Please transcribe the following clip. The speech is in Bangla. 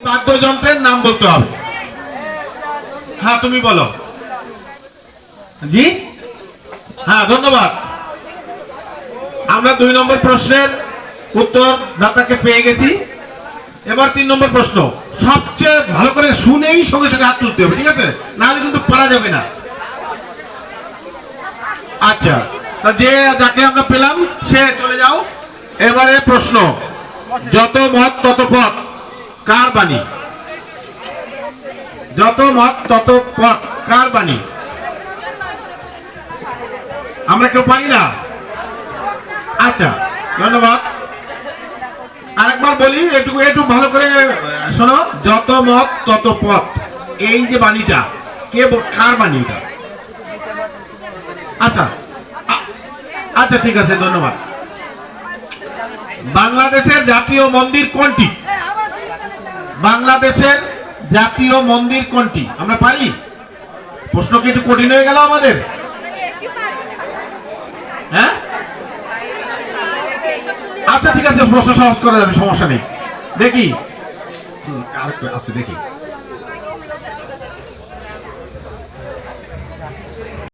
বাদ্যযন্ত্রের নাম বলতে হবে। হ্যাঁ তুমি বলো। জি হ্যাঁ ধন্যবাদ। আমরা 2 নম্বর প্রশ্নের উত্তর দাতাকে পেয়ে গেছি। এবার 3 নম্বর প্রশ্ন, সবচেয়ে ভালো করে শুনেই সঙ্গে সঙ্গে হাত তুলতে হবে, ঠিক আছে? নাহলে কিন্তু পারা যাবে না। আচ্ছা, তা যে যাকে আমরা পেলাম সে চলে যাও। এবারে প্রশ্ন, যত মত তত পথ কার বাণী? যত মত তত পথ কার বাণী? আমরা কেউ পারি না। আচ্ছা ধন্যবাদ। আরেকবার বলি, একটু একটু ভালো করে শোনো। যত মত তত পথ, এই যে বাণীটা কে কার বাণী এটা? আচ্ছা আচ্ছা ঠিক আছে ধন্যবাদ। বাংলাদেশের জাতীয় মন্দির কোনটি? বাংলাদেশের জাতীয় মন্দির কোনটি? আমরা পারি? প্রশ্ন কি একটু কঠিন হয়ে গেল আমাদের? হ্যাঁ আচ্ছা ঠিক আছে, প্রশ্ন সহজ করা যাবে, সমস্যা নেই। দেখি আরেকটু আছে, দেখি।